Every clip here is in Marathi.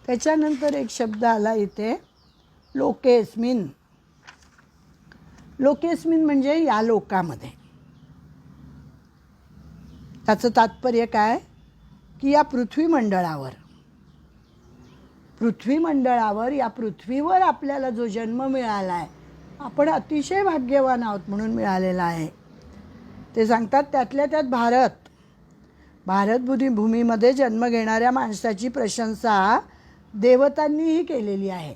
त्याच्यानंतर एक शब्द आला इथे, लोकेस्मिन. लोकेस्मिन म्हणजे या लोकामध्ये. त्याचं तात्पर्य काय की या पृथ्वीमंडळावर या पृथ्वीवर आपल्याला जो जन्म मिळाला आहे, आपण अतिशय भाग्यवान आहोत म्हणून मिळालेला आहे. ते सांगतात त्यातल्या त्यात भारत भूमीमध्ये जन्म घेणाऱ्या माणसाची प्रशंसा देवतांनीही केलेली आहे.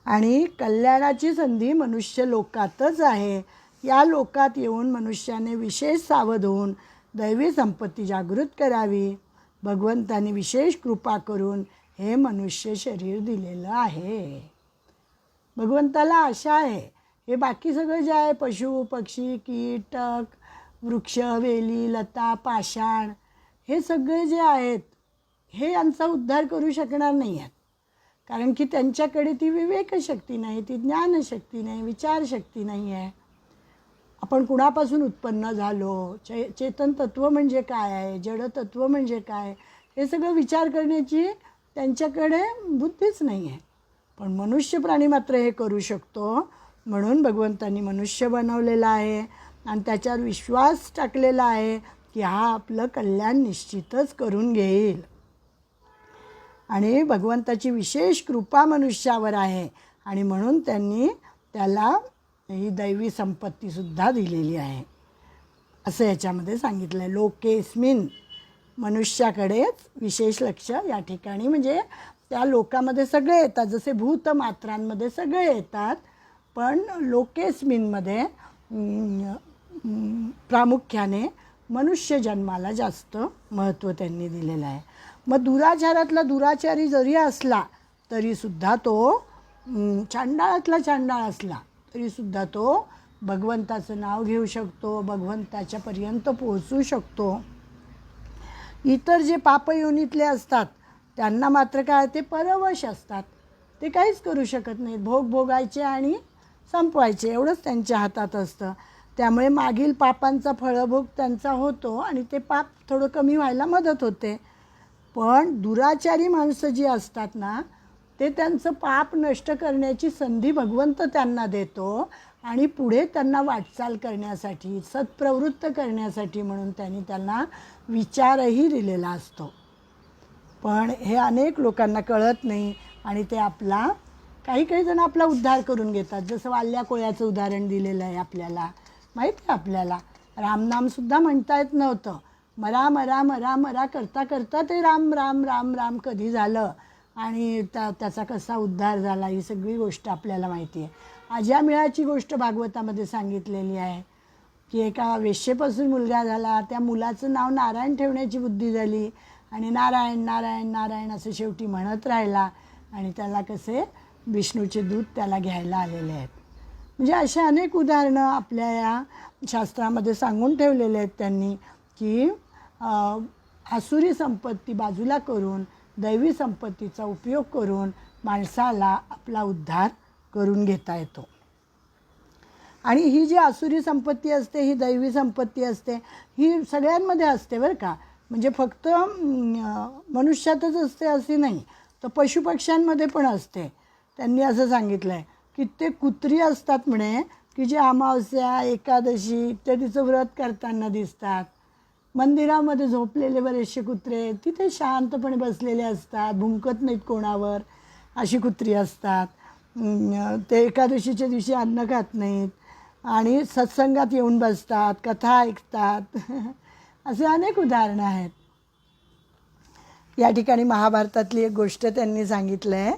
आणि कल्याणाची संधी मनुष्य लोकातच आहे. या लोकात येऊन मनुष्याने विशेष सावध होऊन दैवी संपत्ती जागृत करावी. भगवंतांनी विशेष कृपा करून हे मनुष्य शरीर दिलेलं आहे. भगवंताला आशा आहे, हे बाकी सगळं जे आहे, पशु पक्षी कीटक वृक्ष वेली लता पाषाण, हे सगळे जे आहेत हे यांचा उद्धार करू शकणार नाही आहेत. कारण की त्यांच्याकडे ती विवेकशक्ती नाही, ती ज्ञानशक्ती नाही, विचारशक्ती नाही आहे. आपण कुणापासून उत्पन्न झालो, चेतन तत्व म्हणजे काय आहे, जड तत्व म्हणजे काय, हे सगळं विचार करण्याची त्यांच्याकडे बुद्धीच नाही आहे. पण मनुष्य प्राणी मात्र हे करू शकतो. म्हणून भगवंतांनी मनुष्य बनवलेला आहे आणि त्याच्यावर विश्वास टाकलेला आहे की हा आपलं कल्याण निश्चितच करून घेईल. आणि भगवंताची विशेष कृपा मनुष्यावर आहे आणि म्हणून त्यांनी त्याला ही दैवी संपत्तीसुद्धा दिलेली आहे, असं याच्यामध्ये सांगितलं आहे. लोकेस्मिन, मनुष्याकडेच विशेष लक्ष या ठिकाणी, म्हणजे त्या लोकामध्ये सगळे येतात, जसे भूतमात्रांमध्ये सगळे येतात, पण लोकेस्मिनमध्ये प्रामुख्याने मनुष्य जन्माला जास्त महत्त्व त्यांनी दिलेलं आहे. मग दुराचारातला दुराचारी जरी असला तरीसुद्धा तो, चांडाळातला चांडाळ असला तरीसुद्धा तो भगवंताचं नाव घेऊ शकतो, भगवंताच्यापर्यंत पोहोचू शकतो. इतर जे पापयोनीतले असतात त्यांना मात्र काय, ते परवश असतात, ते काहीच करू शकत नाहीत. भोग भोगायचे आणि संपवायचे एवढंच त्यांच्या हातात असतं. त्यामुळे मागील पापांचा फळभोग त्यांचा होतो आणि ते पाप थोडं कमी व्हायला मदत होते. पण दुराचारी माणसं जी असतात ना, ते त्यांचं पाप नष्ट करण्याची संधी भगवंत त्यांना देतो आणि पुढे त्यांना वाटचाल करण्यासाठी, सत्प्रवृत्त करण्यासाठी म्हणून त्यांना विचारही दिलेला असतो. पण हे अनेक लोकांना कळत नाही आणि ते काही जण आपला उद्धार करून घेतात. जसं वाल्या कोळ्याचं उदाहरण दिलेलं आहे आपल्याला, माहीत आहे आपल्याला. रामनामसुद्धा म्हणता येत नव्हतं, मरा मरा मरा मरा करता करता ते राम राम राम राम कधी झालं आणि त्याचा कसा उद्धार झाला, ही सगळी गोष्ट आपल्याला माहिती आहे. अजामिळाची गोष्ट भागवतामध्ये सांगितलेली आहे की एका वेश्येपासून मुलगा झाला, त्या मुलाचं नाव नारायण ठेवण्याची बुद्धी झाली आणि नारायण नारायण नारायण असं शेवटी म्हणत राहिला आणि त्याला कसे विष्णूचे दूत त्याला घ्यायला आलेले आहेत. म्हणजे अशा अनेक उदाहरणं आपल्या या शास्त्रामध्ये सांगून ठेवलेले आहेत त्यांनी की आसुरी संपत्ती बाजूला करून दैवी संपत्तीचा उपयोग करून माणसाला आपला उद्धार करून घेता येतो. आणि ही जी आसुरी संपत्ती असते, ही दैवी संपत्ती असते, ही सगळ्यांमध्ये असते बरं का. म्हणजे फक्त मनुष्यातच असते असे नाही, तर पशुपक्ष्यांमध्ये पण असते. त्यांनी असं सांगितलं आहे की ते कुत्री असतात म्हणे की जे अमावस्या एकादशी इत्यादीचं व्रत करताना दिसतात. मंदिरामध्ये झोपलेले बरेचसे कुत्रे तिथे शांतपणे बसलेले असतात, भुंकत नाहीत कोणावर, अशी कुत्री असतात. ते एकादशीच्या दिवशी अन्न खात नाहीत आणि सत्संगात येऊन बसतात, कथा ऐकतात. असे अनेक उदाहरणं आहेत. या ठिकाणी महाभारतातली एक गोष्ट त्यांनी सांगितलं आहे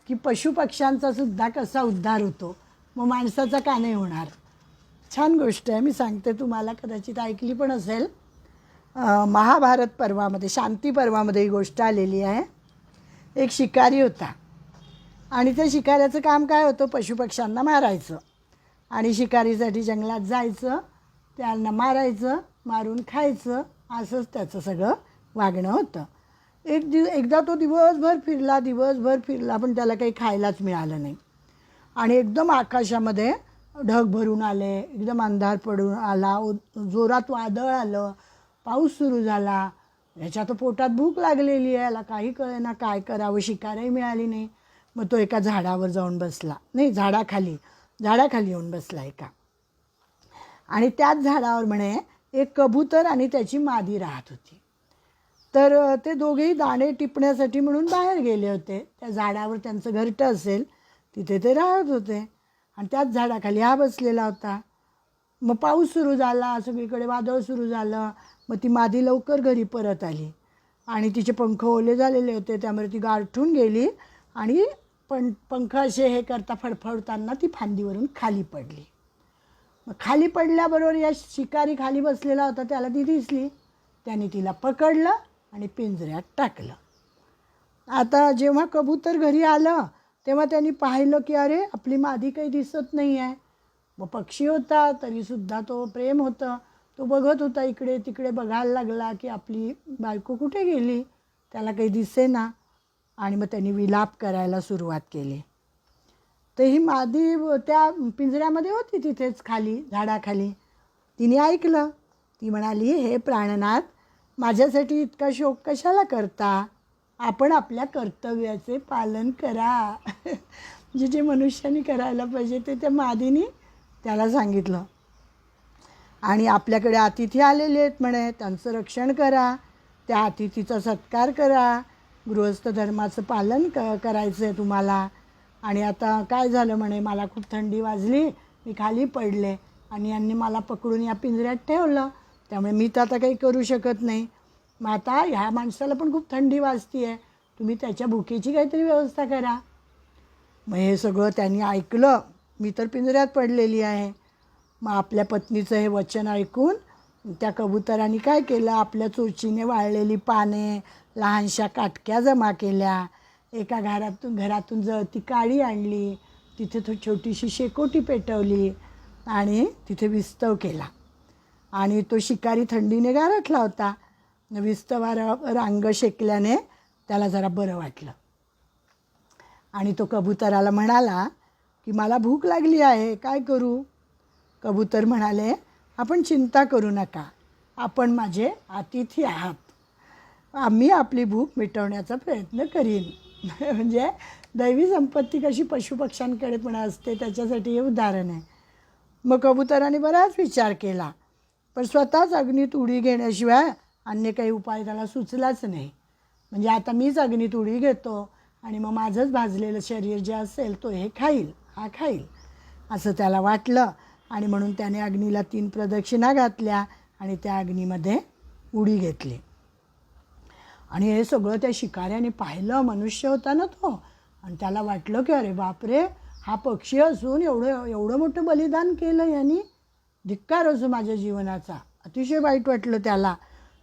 की पशुपक्ष्यांचा सुद्धा कसा उद्धार होतो, मग माणसाचा का नाही होणार. छान गोष्ट आहे, मी सांगते तुम्हाला, कदाचित ऐकली पण असेल. महाभारत पर्वामध्ये, शांती पर्वामध्ये ही गोष्ट आलेली आहे. एक शिकारी होता आणि त्या शिकाऱ्याचं काम काय होतं, पशुपक्ष्यांना मारायचं आणि शिकारीसाठी जंगलात जायचं, त्यांना मारायचं, मारून खायचं, असंच त्याचं सगळं वागणं होतं. एकदा तो दिवसभर फिरला पण त्याला काही खायलाच मिळालं नाही आणि एकदम आकाशामध्ये ढग भरून आले, एकदम अंधार पडून आला, जोरात वादळ आलं, पाऊस सुरू झाला याच्या तर पोटात भूक लागलेली आहे, याला काही कळेना काय करावं, शिकारही मिळाली नाही. मग तो एका झाडावर जाऊन बसला, नाही झाडाखाली येऊन बसला एका. आणि त्याच झाडावर म्हणे एक कबूतर आणि त्याची मादी राहत होती. तर ते दोघेही दाणे टिपण्यासाठी म्हणून बाहेर गेले होते. त्या झाडावर त्यांचं घरटं असेल तिथे ते राहत होते आणि त्याच झाडाखाली हा बसलेला होता. मग पाऊस सुरू झाला, सगळीकडे वादळ सुरू झालं. मग ती मादी लवकर घरी परत आली आणि तिचे पंख ओले झालेले होते, त्यामुळे ती गारठून गेली आणि पंख असे हे करता फडफडताना ती फांदीवरून खाली पडली. मग खाली पडल्याबरोबर या शिकारी खाली बसलेला होता त्याला ती दिसली. त्याने तिला पकडलं आणि पिंजऱ्यात टाकलं. आता जेव्हा कबूतर घरी आलं तेव्हा त्यांनी पाहिलं की अरे आपली मादी काही दिसत नाही आहे. मग पक्षी होता तरीसुद्धा तो प्रेम होतं, तो बघत होता इकडे तिकडे, बघायला लागला की आपली बायको कुठे गेली, त्याला काही दिसेना. आणि मग त्यांनी विलाप करायला सुरुवात केली. तर ही मादी त्या पिंजऱ्यामध्ये होती तिथेच खाली झाडाखाली. तिने ऐकलं. ती म्हणाली, हे प्राणनाथ, माझ्यासाठी इतका शोक कशाला करता, आपण आपल्या कर्तव्याचे पालन करा. म्हणजे जे मनुष्याने करायला पाहिजे ते त्या मादीने त्याला सांगितलं. आणि आपल्याकडे अतिथी आलेले आहेत म्हणे, त्यांचं रक्षण करा, त्या अतिथीचा सत्कार करा, गृहस्थ धर्माचं पालन करायचं आहे तुम्हाला. आणि आता काय झालं म्हणे, मला खूप थंडी वाजली, मी खाली पडले आणि यांनी मला पकडून या पिंजऱ्यात ठेवलं, त्यामुळे मी तर आता काही करू शकत नाही. मग आता ह्या माणसाला पण खूप थंडी वाजती आहे, तुम्ही त्याच्या भुकेची काहीतरी व्यवस्था करा. मग हे सगळं त्यांनी ऐकलं. मी तर पिंजऱ्यात पडलेली आहे. मग आपल्या पत्नीचं हे वचन ऐकून त्या कबुतराने काय केलं, आपल्या चोचीने वाळलेली पाने, लहानशा काटक्या जमा केल्या, एका घरातून जळती काडी आणली, तिथे तो छोटीशी शेकोटी पेटवली आणि तिथे विस्तव केला. आणि तो शिकारी थंडीने गारठला होता. विस्तवावर अंग शेकल्याने त्याला जरा बरं वाटलं. आणि तो कबुतराला म्हणाला की मला भूक लागली आहे, काय करू. कबूतर म्हणाले, आपण चिंता करू नका, आपण माझे अतिथी आहात, आम्ही आपली भूक मिटवण्याचा प्रयत्न करीन. म्हणजे दैवी संपत्ती कशी पशुपक्ष्यांकडे पण असते त्याच्यासाठी हे उदाहरण आहे. मग कबुतराने बराच विचार केला, पण स्वतःच अग्नीत उडी घेण्याशिवाय अन्य काही उपाय त्याला सुचलाच नाही. म्हणजे आता मीच अग्नीत उडी घेतो आणि मग माझंच भाजलेलं शरीर जे असेल तो हा खाईल असं त्याला वाटलं. आणि म्हणून त्याने अग्नीला 3 प्रदक्षिणा घातल्या आणि त्या अग्नीमध्ये उडी घेतली. आणि हे सगळं त्या शिकाऱ्याने पाहिलं. मनुष्य होता ना तो, आणि त्याला वाटलं की अरे बापरे, हा पक्षी असून एवढं मोठं बलिदान केलं यांनी, धिक्कार असो माझ्या जीवनाचा. अतिशय वाईट वाटलं त्याला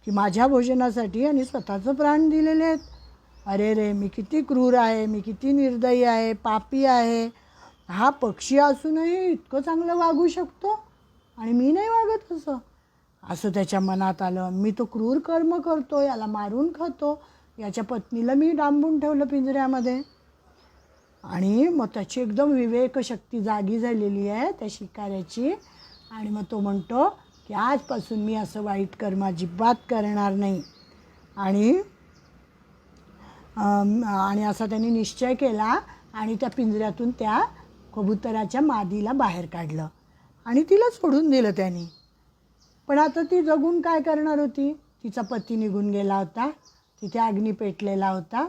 की माझ्या भोजनासाठी आणि स्वतःचं प्राण दिलेले आहेत. अरे रे, मी किती क्रूर आहे, मी किती निर्दयी आहे, पापी आहे. हा पक्षी असूनही इतकं चांगलं वागू शकतो आणि मी नाही वागत असं त्याच्या मनात आलं. मी तो क्रूर कर्म करतो, याला मारून खातो, याच्या पत्नीला मी डांबून ठेवलं पिंजऱ्यामध्ये. आणि मग त्याची एकदम विवेकशक्ती जागी झालेली आहे त्या शिकाऱ्याची. आणि मग तो म्हणतो की आजपासून मी असं वाईट कर्म अजिबात करणार नाही. आणि असा त्यांनी निश्चय केला आणि त्या पिंजऱ्यातून त्या कबुतराच्या मादीला बाहेर काढलं आणि तिला सोडून दिलं त्यांनी. पण आता ती जगून काय करणार होती, तिचा पती निघून गेला होता, तिथे अग्नी पेटलेला होता.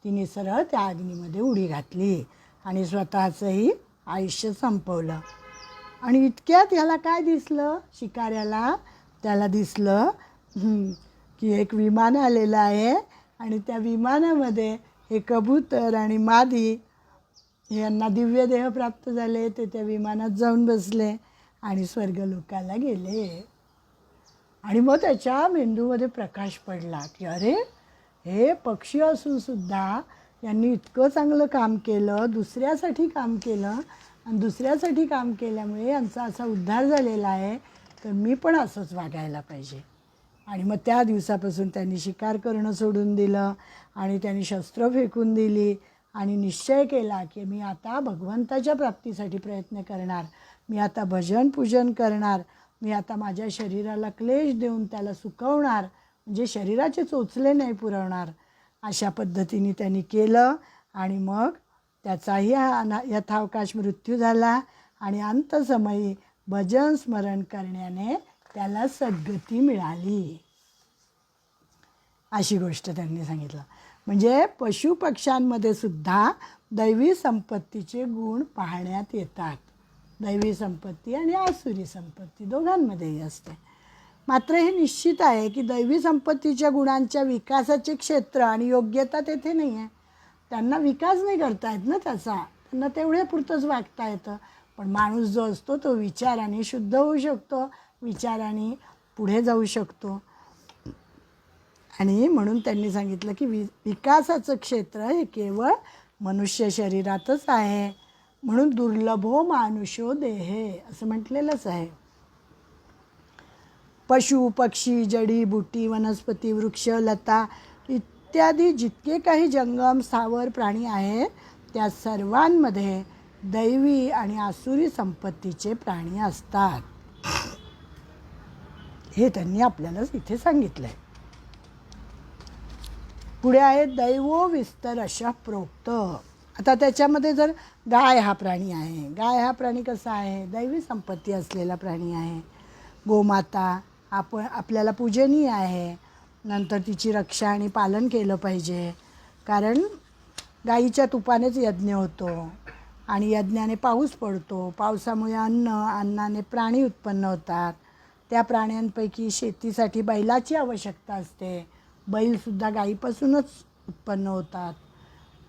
तिने सरळ त्या अग्नीमध्ये उडी घातली आणि स्वतःचंही आयुष्य संपवलं. आणि इतक्यात ह्याला काय दिसलं, शिकाऱ्याला त्याला दिसलं की एक विमान आलेलं आहे आणि त्या विमानामध्ये हे कबूतर आणि मादी यांना दिव्य देह प्राप्त झाले. ते त्या विमानात जाऊन बसले आणि स्वर्गलोकाला गेले. आणि मग त्याच्या मेंदूमध्ये प्रकाश पडला की अरे, हे पक्षी असूनसुद्धा यांनी इतकं चांगलं काम केलं, दुसऱ्यासाठी काम केलं, आणि दुसऱ्यासाठी काम केल्यामुळे यांचा असा उद्धार झालेला आहे, तर मी पण असंच वागायला पाहिजे. आणि मग त्या दिवसापासून त्यांनी शिकार करणं सोडून दिलं आणि त्यांनी शस्त्र फेकून दिली आणि निश्चय केला की मी आता भगवंताच्या प्राप्तीसाठी प्रयत्न करणार, मी आता भजन पूजन करणार, मी आता माझ्या शरीराला क्लेश देऊन त्याला सुकवणार, म्हणजे शरीराचे चोचले नाही पुरवणार. अशा पद्धतीने त्यांनी केलं आणि मग त्याचाही यथावकाश मृत्यू झाला आणि अंतसमयी भजन स्मरण करण्याने त्याला सद्गती मिळाली. अशी गोष्ट त्यांनी सांगितलं. म्हणजे पशुपक्ष्यांमध्ये सुद्धा दैवी संपत्तीचे गुण पाहण्यात येतात. दैवी संपत्ती आणि आसुरी संपत्ती दोघांमध्येही असते. मात्र हे निश्चित आहे की दैवी संपत्तीच्या गुणांच्या विकासाचे क्षेत्र आणि योग्यता तेथे नाही आहे. त्यांना विकास नाही करता येत ना त्याचा, त्यांना तेवढ्या पुरतंच वागता येतं. पण माणूस जो असतो तो विचाराने शुद्ध होऊ शकतो, विचाराने पुढे जाऊ शकतो. आणि म्हणून त्यांनी सांगितलं की विकासाचं क्षेत्र हे केवळ मनुष्य शरीरातच आहे. म्हणून दुर्लभो मानुषो देहे असं म्हटलेलंच आहे. पशु पक्षी जडी बुटी वनस्पती वृक्ष लता इत्यादी जितके काही जंगम स्थावर प्राणी आहेत त्या सर्वांमध्ये दैवी आणि आसुरी संपत्तीचे प्राणी असतात. हे त्यांनी आपल्याला इथे सांगितलं आहे. पुढे आहे दैवो विस्तरश प्रोक्त. आता त्याच्यामध्ये जर गाय हा प्राणी आहे, गाय हा प्राणी कसा आहे, दैवी संपत्ती असलेला प्राणी आहे. गोमाता आपल्याला पूजनीय आहे. नंतर तिची रक्षा आणि पालन केलं पाहिजे, कारण गाईच्या तुपानेच यज्ञ होतो आणि यज्ञाने पाऊस पडतो. पावसामुळे अन्नाने प्राणी उत्पन्न होतात. त्या प्राण्यांपैकी शेतीसाठी बैलाची आवश्यकता असते. बैलसुद्धा गाईपासूनच उत्पन्न होतात.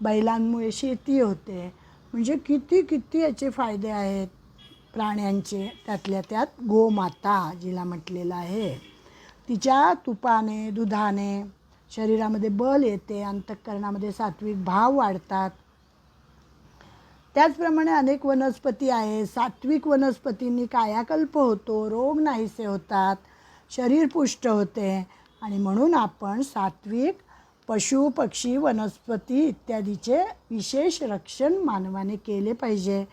बैलांमुळे शेती होते. म्हणजे किती किती याचे फायदे आहेत प्राण्यांचे. त्यातल्या त्यात गोमाता जिला म्हटलेलं आहे, तिच्या तुपाने दुधाने शरीरामध्ये बल येते, अंतःकरणामध्ये सात्विक भाव वाढतात. त्याचप्रमाणे अनेक वनस्पती आहे. सात्विक वनस्पतींनी कायाकल्प होतो, रोग नाहीसे होतात, शरीर पुष्ट होते. आणि म्हणून आपण सात्विक पशु पक्षी वनस्पती इत्यादीचे विशेष रक्षण मानवाने केले पाहिजे.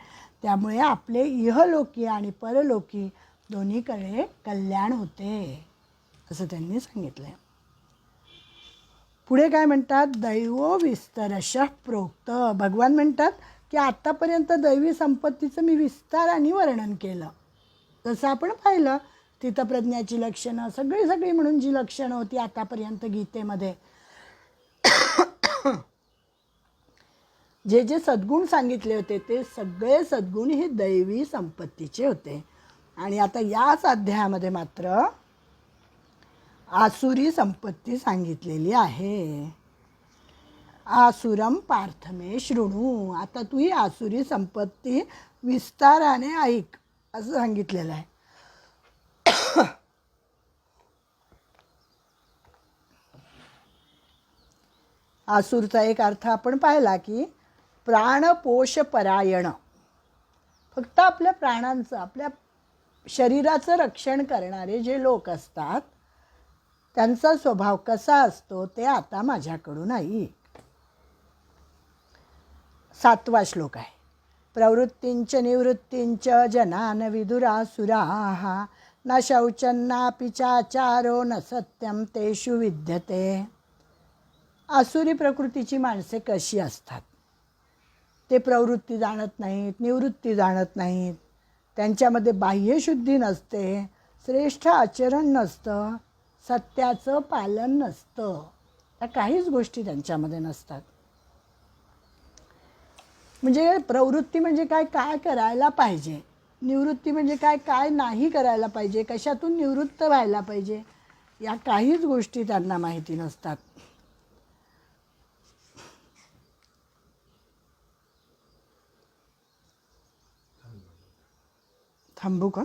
त्यामुळे आपले इहलोकी आणि परलोकी दोन्हीकडे कल्याण होते असं त्यांनी सांगितलं. पुढे काय म्हणतात, दैवो विस्तरश प्रोक्त. भगवान म्हणतात की आत्तापर्यंत दैवी संपत्तीचं मी विस्ताराने वर्णन केलं. जसं आपण पाहिलं स्थितप्रज्ञाची लक्षणं सगळी म्हणून जी लक्षणं होती आतापर्यंत गीतेमध्ये, जे जे सद्गुण सांगितले होते ते सगळे सद्गुण हे दैवी संपत्तीचे होते. आणि आता याच अध्यायामध्ये मात्र आसुरी संपत्ती सांगितलेली आहे. आसुरम पार्थमे शृणू. आता तू ही आसुरी संपत्ती विस्ताराने ऐक असं सांगितलेलं आहे. आसुरचा एक अर्थ आपण पाहिला की प्राणपोषपरायण. फक्त आपल्या प्राणांचं, आपल्या शरीराचं रक्षण करणारे जे लोक असतात त्यांचा स्वभाव कसा असतो ते आता माझ्याकडून ऐक. 7वा श्लोक आहे. प्रवृत्तींच निवृत्तींच जनान विदुरासुराः न शौचन्नापि चाचारो न सत्यम तेषु विद्यते. आसुरी प्रकृतीची माणसे कशी असतात, ते प्रवृत्ती जाणत नाहीत, निवृत्ती जाणत नाहीत, त्यांच्यामध्ये बाह्यशुद्धी नसते, श्रेष्ठ आचरण नसतं, सत्याचं पालन नसतं, त्या काहीच गोष्टी त्यांच्यामध्ये नसतात. म्हणजे प्रवृत्ती म्हणजे काय, काय करायला पाहिजे, निवृत्ती म्हणजे काय, काय नाही करायला पाहिजे, कशातून निवृत्त व्हायला पाहिजे, या काहीच गोष्टी त्यांना माहिती नसतात. थांबू का?